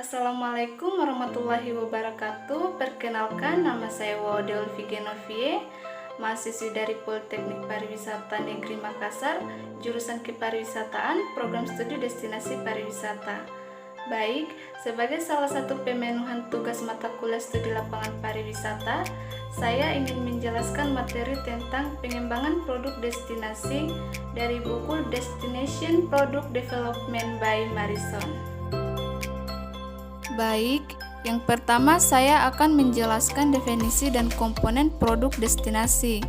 Assalamualaikum warahmatullahi wabarakatuh. Perkenalkan, nama saya Waude Olvigenovie, mahasiswi dari Politeknik Pariwisata Negeri Makassar, jurusan Kepariwisataan, program studi destinasi pariwisata. Baik, sebagai salah satu pemenuhan tugas mata kuliah studi lapangan pariwisata, saya ingin menjelaskan materi tentang pengembangan produk destinasi dari buku Destination Product Development by Marison. Baik, yang pertama saya akan menjelaskan definisi dan komponen produk destinasi.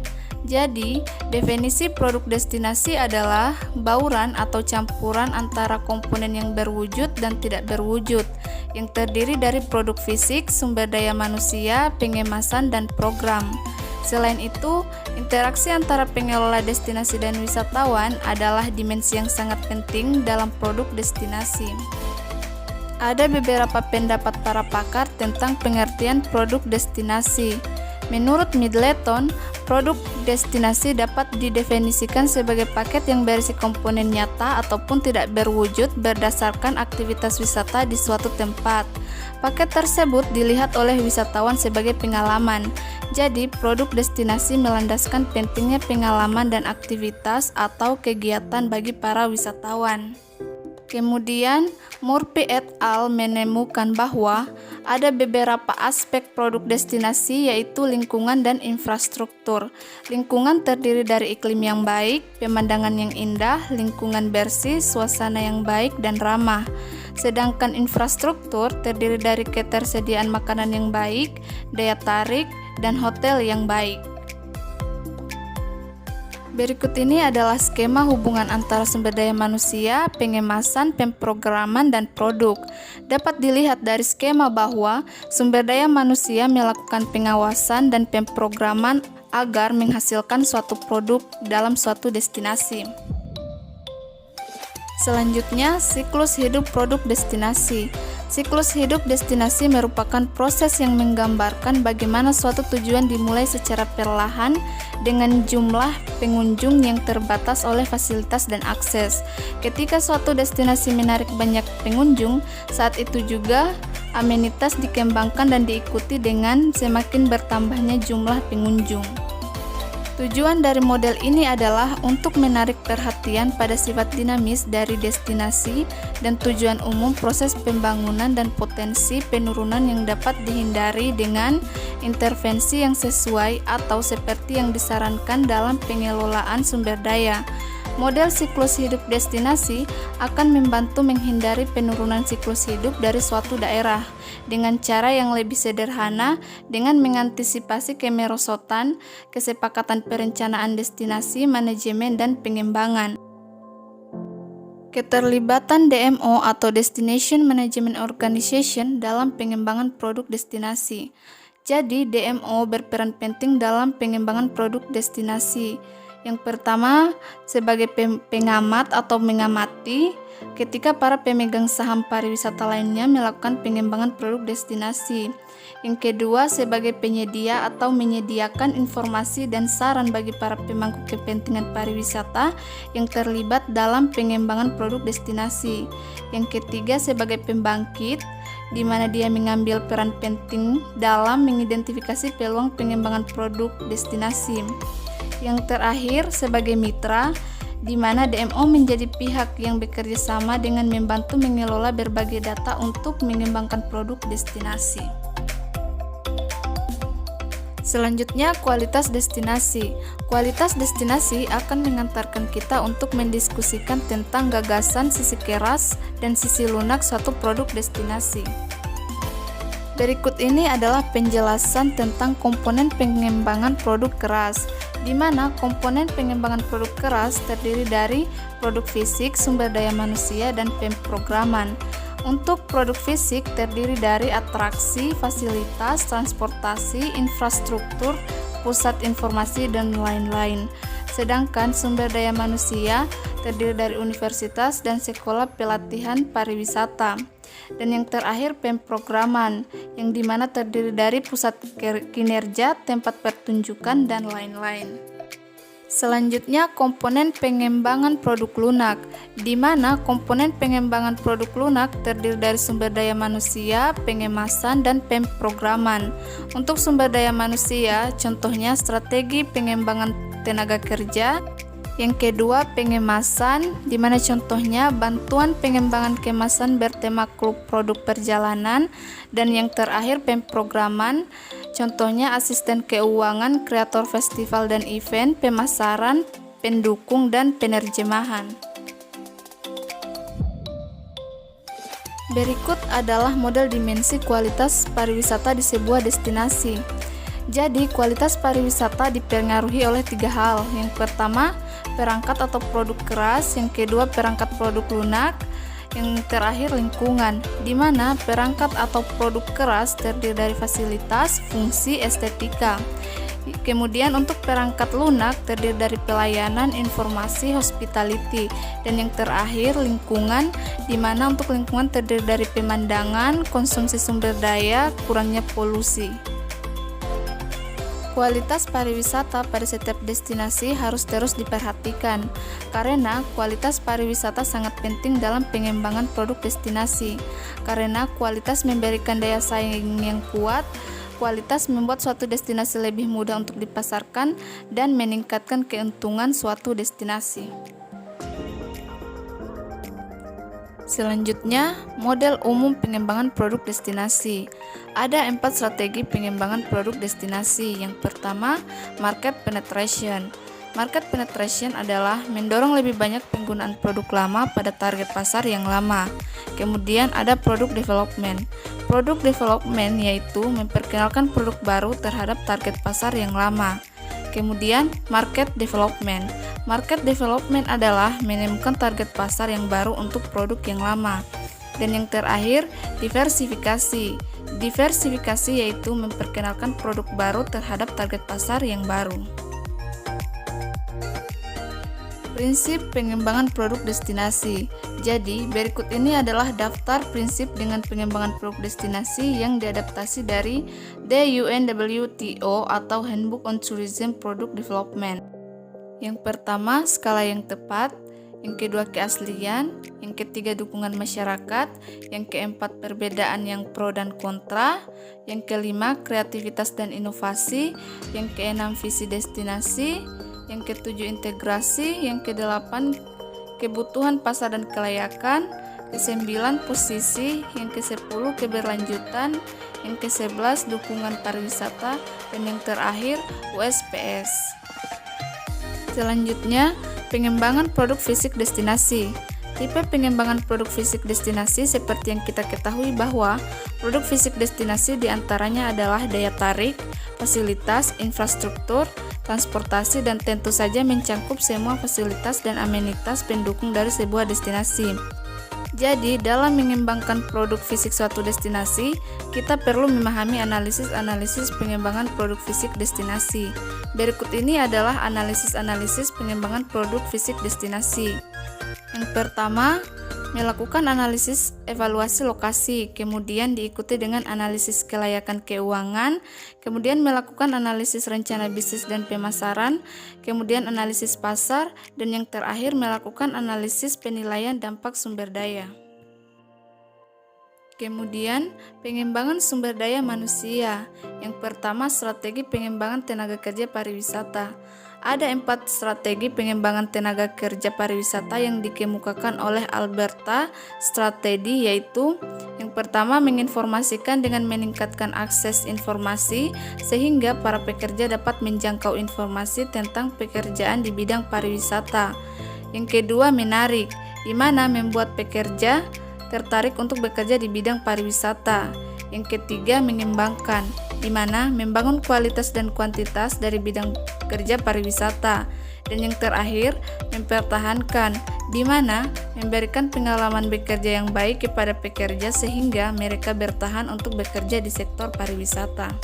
Jadi, definisi produk destinasi adalah bauran atau campuran antara komponen yang berwujud dan tidak berwujud, yang terdiri dari produk fisik, sumber daya manusia, pengemasan, dan program. Selain itu, interaksi antara pengelola destinasi dan wisatawan adalah dimensi yang sangat penting dalam produk destinasi. Ada beberapa pendapat para pakar tentang pengertian produk destinasi. Menurut Middleton, produk destinasi dapat didefinisikan sebagai paket yang berisi komponen nyata ataupun tidak berwujud berdasarkan aktivitas wisata di suatu tempat. Paket tersebut dilihat oleh wisatawan sebagai pengalaman. Jadi, produk destinasi melandaskan pentingnya pengalaman dan aktivitas atau kegiatan bagi para wisatawan. Kemudian, Murphy et al. Menemukan bahwa ada beberapa aspek produk destinasi, yaitu lingkungan dan infrastruktur. Lingkungan terdiri dari iklim yang baik, pemandangan yang indah, lingkungan bersih, suasana yang baik dan ramah. Sedangkan infrastruktur terdiri dari ketersediaan makanan yang baik, daya tarik, dan hotel yang baik. Berikut ini adalah skema hubungan antara sumber daya manusia, pengemasan, pemrograman, dan produk. Dapat dilihat dari skema bahwa sumber daya manusia melakukan pengawasan dan pemrograman agar menghasilkan suatu produk dalam suatu destinasi. Selanjutnya, siklus hidup produk destinasi. Siklus hidup destinasi merupakan proses yang menggambarkan bagaimana suatu tujuan dimulai secara perlahan dengan jumlah pengunjung yang terbatas oleh fasilitas dan akses. Ketika suatu destinasi menarik banyak pengunjung, saat itu juga amenitas dikembangkan dan diikuti dengan semakin bertambahnya jumlah pengunjung. Tujuan dari model ini adalah untuk menarik perhatian pada sifat dinamis dari destinasi dan tujuan umum proses pembangunan dan potensi penurunan yang dapat dihindari dengan intervensi yang sesuai atau seperti yang disarankan dalam pengelolaan sumber daya. Model siklus hidup destinasi akan membantu menghindari penurunan siklus hidup dari suatu daerah dengan cara yang lebih sederhana dengan mengantisipasi kemerosotan, kesepakatan perencanaan destinasi, manajemen, dan pengembangan. Keterlibatan DMO atau Destination Management Organization dalam pengembangan produk destinasi. Jadi, DMO berperan penting dalam pengembangan produk destinasi. Yang pertama, sebagai pengamat atau mengamati ketika para pemegang saham pariwisata lainnya melakukan pengembangan produk destinasi. Yang kedua, sebagai penyedia atau menyediakan informasi dan saran bagi para pemangku kepentingan pariwisata yang terlibat dalam pengembangan produk destinasi. Yang ketiga, sebagai pembangkit, di mana dia mengambil peran penting dalam mengidentifikasi peluang pengembangan produk destinasi. Yang terakhir, sebagai mitra, di mana DMO menjadi pihak yang bekerja sama dengan membantu mengelola berbagai data untuk mengembangkan produk destinasi. Selanjutnya, kualitas destinasi. Kualitas destinasi akan mengantarkan kita untuk mendiskusikan tentang gagasan sisi keras dan sisi lunak suatu produk destinasi. Berikut ini adalah penjelasan tentang komponen pengembangan produk keras, di mana komponen pengembangan produk keras terdiri dari produk fisik, sumber daya manusia, dan pemrograman. Untuk produk fisik terdiri dari atraksi, fasilitas, transportasi, infrastruktur, pusat informasi, dan lain-lain. Sedangkan sumber daya manusia terdiri dari universitas dan sekolah pelatihan pariwisata. Dan yang terakhir, pemrograman, yang dimana terdiri dari pusat kinerja, tempat pertunjukan, dan lain-lain. Selanjutnya, komponen pengembangan produk lunak, di mana komponen pengembangan produk lunak terdiri dari sumber daya manusia, pengemasan, dan pemrograman. Untuk sumber daya manusia, contohnya strategi pengembangan tenaga kerja. Yang kedua, pengemasan, di mana contohnya bantuan pengembangan kemasan bertema klub produk perjalanan. Dan yang terakhir, pemrograman, contohnya asisten keuangan, kreator festival dan event, pemasaran, pendukung, dan penerjemahan. Berikut adalah model dimensi kualitas pariwisata di sebuah destinasi. Jadi, kualitas pariwisata dipengaruhi oleh 3 hal. Yang pertama, perangkat atau produk keras. Yang kedua, perangkat produk lunak. Yang terakhir, lingkungan, di mana perangkat atau produk keras terdiri dari fasilitas, fungsi, estetika. Kemudian untuk perangkat lunak terdiri dari pelayanan, informasi, hospitality. Dan yang terakhir, lingkungan, di mana untuk lingkungan terdiri dari pemandangan, konsumsi sumber daya, kurangnya polusi. Kualitas pariwisata pada setiap destinasi harus terus diperhatikan, karena kualitas pariwisata sangat penting dalam pengembangan produk destinasi. Karena kualitas memberikan daya saing yang kuat, kualitas membuat suatu destinasi lebih mudah untuk dipasarkan dan meningkatkan keuntungan suatu destinasi. Selanjutnya, model umum pengembangan produk destinasi. Ada 4 strategi pengembangan produk destinasi. Yang pertama, market penetration. Market penetration adalah mendorong lebih banyak penggunaan produk lama pada target pasar yang lama. Kemudian ada product development. Product development yaitu memperkenalkan produk baru terhadap target pasar yang lama. Kemudian market development. Market development adalah menemukan target pasar yang baru untuk produk yang lama. Dan yang terakhir, diversifikasi. Diversifikasi yaitu memperkenalkan produk baru terhadap target pasar yang baru. Prinsip pengembangan produk destinasi. Jadi, berikut ini adalah daftar prinsip dengan pengembangan produk destinasi yang diadaptasi dari the UNWTO atau Handbook on Tourism Product Development. Yang pertama, skala yang tepat. Yang kedua, keaslian. Yang ketiga, dukungan masyarakat. Yang keempat, perbedaan yang pro dan kontra. Yang kelima, kreativitas dan inovasi. Yang keenam, visi destinasi. Yang ketujuh, integrasi. Yang kedelapan, kebutuhan pasar dan kelayakan. Kesembilan, posisi. Yang kesepuluh, keberlanjutan. Yang kesebelas, dukungan pariwisata. Dan yang terakhir, USPS. Selanjutnya, pengembangan produk fisik destinasi. Tipe pengembangan produk fisik destinasi seperti yang kita ketahui bahwa produk fisik destinasi diantaranya adalah daya tarik, fasilitas, infrastruktur, transportasi, dan tentu saja mencangkup semua fasilitas dan amenitas pendukung dari sebuah destinasi. Jadi, dalam mengembangkan produk fisik suatu destinasi, kita perlu memahami analisis-analisis pengembangan produk fisik destinasi. Berikut ini adalah analisis-analisis pengembangan produk fisik destinasi. Yang pertama, melakukan analisis evaluasi lokasi, kemudian diikuti dengan analisis kelayakan keuangan, kemudian melakukan analisis rencana bisnis dan pemasaran, kemudian analisis pasar, dan yang terakhir melakukan analisis penilaian dampak sumber daya. Kemudian, pengembangan sumber daya manusia. Yang pertama, strategi pengembangan tenaga kerja pariwisata. Ada 4 strategi pengembangan tenaga kerja pariwisata yang dikemukakan oleh Alberta Strategi, yaitu yang pertama, menginformasikan dengan meningkatkan akses informasi sehingga para pekerja dapat menjangkau informasi tentang pekerjaan di bidang pariwisata. Yang kedua, menarik, di mana membuat pekerja tertarik untuk bekerja di bidang pariwisata. Yang ketiga, mengembangkan, di mana membangun kualitas dan kuantitas dari bidang kerja pariwisata. Dan yang terakhir, mempertahankan, di mana memberikan pengalaman bekerja yang baik kepada pekerja sehingga mereka bertahan untuk bekerja di sektor pariwisata.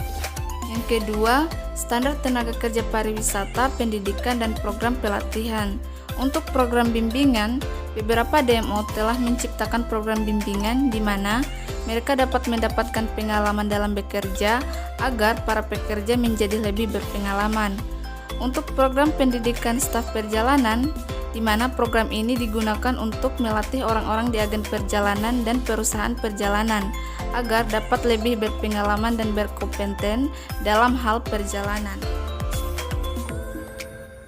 Yang kedua, standar tenaga kerja pariwisata, pendidikan, dan program pelatihan. Untuk program bimbingan, beberapa DMO telah menciptakan program bimbingan di mana mereka dapat mendapatkan pengalaman dalam bekerja agar para pekerja menjadi lebih berpengalaman. untuk program pendidikan staf perjalanan, di mana program ini digunakan untuk melatih orang-orang di agen perjalanan dan perusahaan perjalanan agar dapat lebih berpengalaman dan berkompeten dalam hal perjalanan.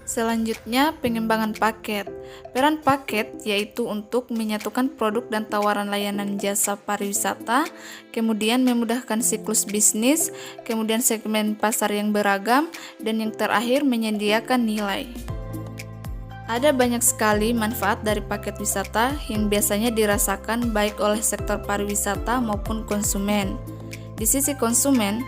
Selanjutnya, pengembangan paket. Peran paket yaitu untuk menyatukan produk dan tawaran layanan jasa pariwisata, kemudian memudahkan siklus bisnis, kemudian segmen pasar yang beragam, dan yang terakhir menyediakan nilai. Ada banyak sekali manfaat dari paket wisata yang biasanya dirasakan baik oleh sektor pariwisata maupun konsumen. Di sisi konsumen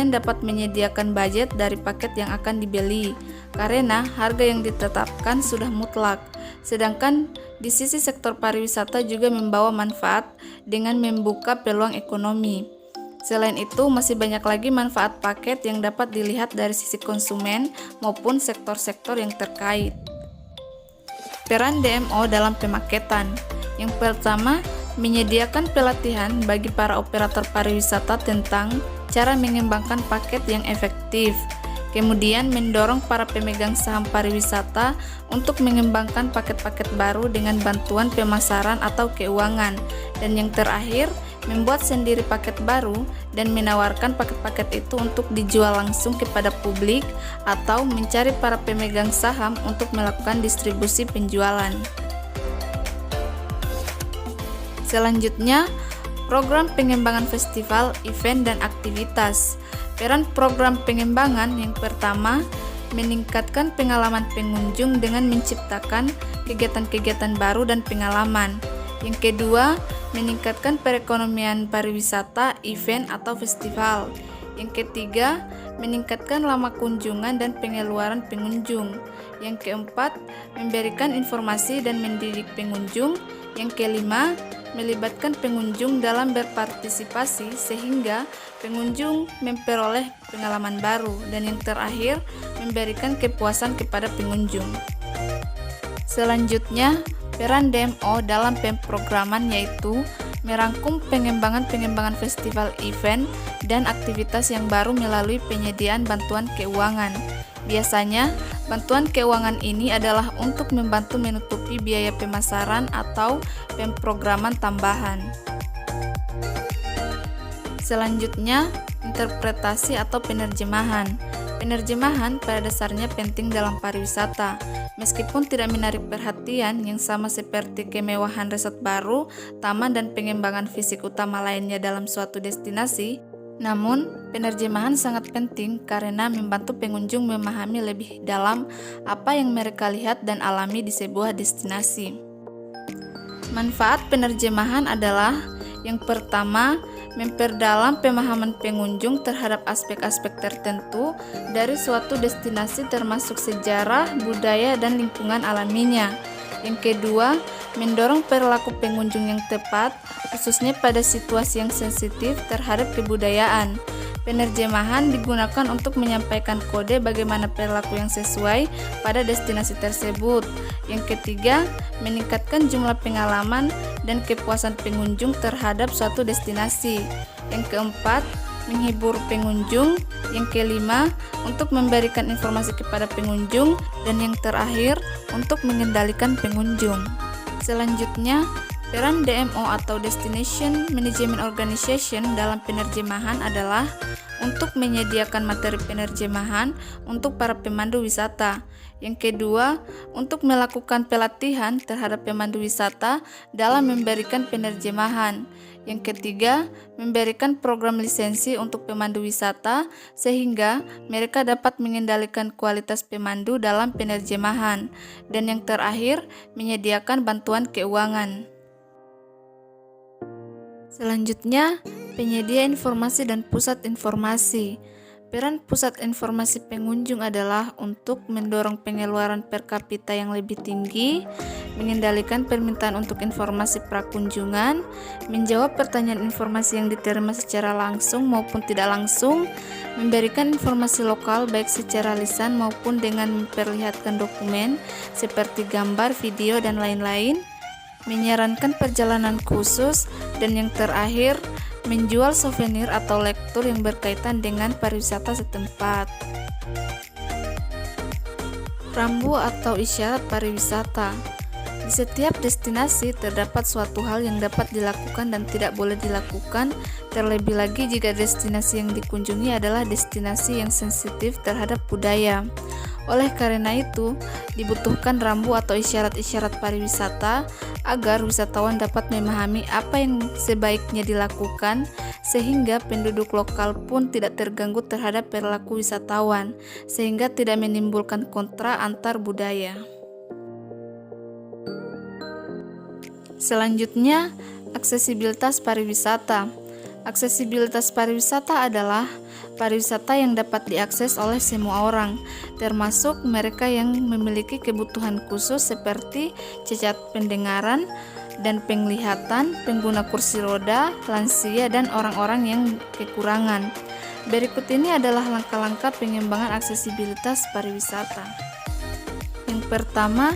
dapat menyediakan budget dari paket yang akan dibeli karena harga yang ditetapkan sudah mutlak. Sedangkan di sisi sektor pariwisata juga membawa manfaat dengan membuka peluang ekonomi. Selain itu, masih banyak lagi manfaat paket yang dapat dilihat dari sisi konsumen maupun sektor-sektor yang terkait. Peran DMO dalam pemaketan. Yang pertama, menyediakan pelatihan bagi para operator pariwisata tentang cara mengembangkan paket yang efektif. Kemudian mendorong para pemegang saham pariwisata untuk mengembangkan paket-paket baru dengan bantuan pemasaran atau keuangan. Dan yang terakhir, membuat sendiri paket baru dan menawarkan paket-paket itu untuk dijual langsung kepada publik atau mencari para pemegang saham untuk melakukan distribusi penjualan. Selanjutnya, program pengembangan festival, event, dan aktivitas. Peran program pengembangan yang pertama, meningkatkan pengalaman pengunjung dengan menciptakan kegiatan-kegiatan baru dan pengalaman. Yang kedua, meningkatkan perekonomian pariwisata, event, atau festival. Yang ketiga, meningkatkan lama kunjungan dan pengeluaran pengunjung. Yang keempat, memberikan informasi dan mendidik pengunjung. Yang kelima, melibatkan pengunjung dalam berpartisipasi sehingga pengunjung memperoleh pengalaman baru. Dan yang terakhir, memberikan kepuasan kepada pengunjung. Selanjutnya, peran DMO dalam pemrograman yaitu merangkum pengembangan festival, event, dan aktivitas yang baru melalui penyediaan bantuan keuangan. Biasanya, bantuan keuangan ini adalah untuk membantu menutupi biaya pemasaran atau pemrograman tambahan. Selanjutnya, interpretasi atau penerjemahan. Penerjemahan pada dasarnya penting dalam pariwisata. Meskipun tidak menarik perhatian yang sama seperti kemewahan resort baru, taman, dan pengembangan fisik utama lainnya dalam suatu destinasi, namun penerjemahan sangat penting karena membantu pengunjung memahami lebih dalam apa yang mereka lihat dan alami di sebuah destinasi. Manfaat penerjemahan adalah yang pertama, memperdalam pemahaman pengunjung terhadap aspek-aspek tertentu dari suatu destinasi termasuk sejarah, budaya, dan lingkungan alaminya. Yang kedua, mendorong perilaku pengunjung yang tepat, khususnya pada situasi yang sensitif terhadap kebudayaan. Penerjemahan digunakan untuk menyampaikan kode bagaimana perilaku yang sesuai pada destinasi tersebut. Yang ketiga, meningkatkan jumlah pengalaman dan kepuasan pengunjung terhadap suatu destinasi. Yang keempat, menghibur pengunjung. Yang kelima, untuk memberikan informasi kepada pengunjung. Dan yang terakhir, untuk mengendalikan pengunjung. Selanjutnya, peran DMO atau Destination Management Organization dalam penerjemahan adalah untuk menyediakan materi penerjemahan untuk para pemandu wisata. Yang kedua, untuk melakukan pelatihan terhadap pemandu wisata dalam memberikan penerjemahan. Yang ketiga, memberikan program lisensi untuk pemandu wisata sehingga mereka dapat mengendalikan kualitas pemandu dalam penerjemahan. Dan yang terakhir, menyediakan bantuan keuangan. Selanjutnya, penyedia informasi dan pusat informasi. Peran pusat informasi pengunjung adalah untuk mendorong pengeluaran per kapita yang lebih tinggi, mengendalikan permintaan untuk informasi prakunjungan, menjawab pertanyaan informasi yang diterima secara langsung maupun tidak langsung, memberikan informasi lokal baik secara lisan maupun dengan memperlihatkan dokumen seperti gambar, video, dan lain-lain, menyarankan perjalanan khusus, dan yang terakhir, menjual souvenir atau lektur yang berkaitan dengan pariwisata setempat. Rambu atau isyarat pariwisata. Di setiap destinasi terdapat suatu hal yang dapat dilakukan dan tidak boleh dilakukan, terlebih lagi jika destinasi yang dikunjungi adalah destinasi yang sensitif terhadap budaya. Oleh karena itu, dibutuhkan rambu atau isyarat-isyarat pariwisata agar wisatawan dapat memahami apa yang sebaiknya dilakukan, sehingga penduduk lokal pun tidak terganggu terhadap perilaku wisatawan, sehingga tidak menimbulkan kontra antar budaya. Selanjutnya, aksesibilitas pariwisata. Aksesibilitas pariwisata adalah pariwisata yang dapat diakses oleh semua orang, termasuk mereka yang memiliki kebutuhan khusus seperti cacat pendengaran dan penglihatan, pengguna kursi roda, lansia, dan orang-orang yang kekurangan. Berikut ini adalah langkah-langkah pengembangan aksesibilitas pariwisata. Yang pertama,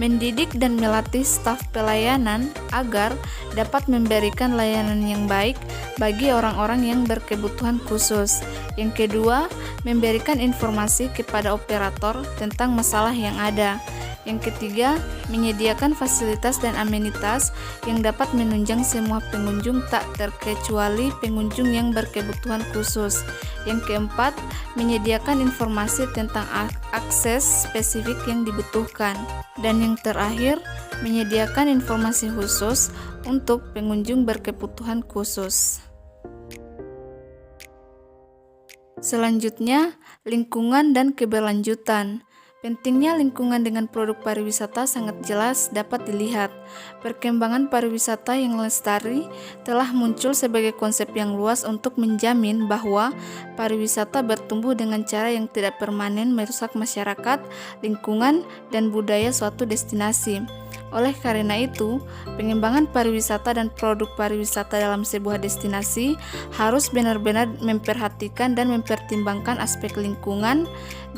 mendidik dan melatih staf pelayanan agar dapat memberikan layanan yang baik bagi orang-orang yang berkebutuhan khusus. Yang kedua, memberikan informasi kepada operator tentang masalah yang ada. Yang ketiga, menyediakan fasilitas dan amenitas yang dapat menunjang semua pengunjung tak terkecuali pengunjung yang berkebutuhan khusus. Yang keempat, menyediakan informasi tentang akses spesifik yang dibutuhkan. Dan yang terakhir, menyediakan informasi khusus untuk pengunjung berkebutuhan khusus. Selanjutnya, lingkungan dan keberlanjutan. Pentingnya lingkungan dengan produk pariwisata sangat jelas dapat dilihat. Perkembangan pariwisata yang lestari telah muncul sebagai konsep yang luas untuk menjamin bahwa pariwisata bertumbuh dengan cara yang tidak permanen merusak masyarakat, lingkungan, dan budaya suatu destinasi. Oleh karena itu, pengembangan pariwisata dan produk pariwisata dalam sebuah destinasi harus benar-benar memperhatikan dan mempertimbangkan aspek lingkungan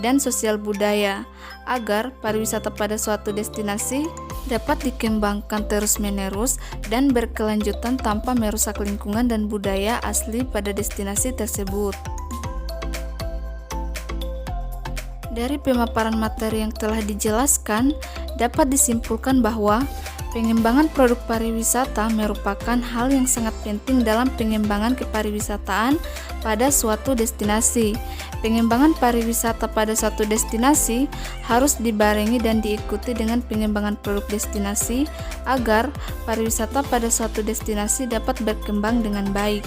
dan sosial budaya, agar pariwisata pada suatu destinasi dapat dikembangkan terus-menerus dan berkelanjutan tanpa merusak lingkungan dan budaya asli pada destinasi tersebut. Dari pemaparan materi yang telah dijelaskan, dapat disimpulkan bahwa pengembangan produk pariwisata merupakan hal yang sangat penting dalam pengembangan kepariwisataan pada suatu destinasi. Pengembangan pariwisata pada suatu destinasi harus dibarengi dan diikuti dengan pengembangan produk destinasi agar pariwisata pada suatu destinasi dapat berkembang dengan baik.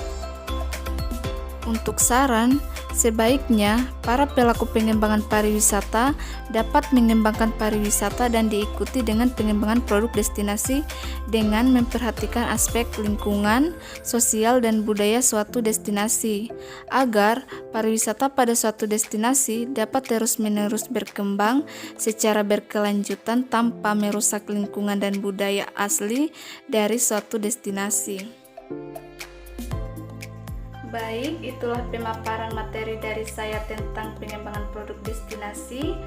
Untuk saran, sebaiknya para pelaku pengembangan pariwisata dapat mengembangkan pariwisata dan diikuti dengan pengembangan produk destinasi dengan memperhatikan aspek lingkungan, sosial, dan budaya suatu destinasi, agar pariwisata pada suatu destinasi dapat terus-menerus berkembang secara berkelanjutan tanpa merusak lingkungan dan budaya asli dari suatu destinasi. Baik, itulah pemaparan materi dari saya tentang pengembangan produk destinasi.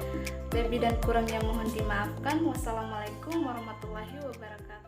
Lebih dan kurangnya mohon dimaafkan. Wassalamualaikum warahmatullahi wabarakatuh.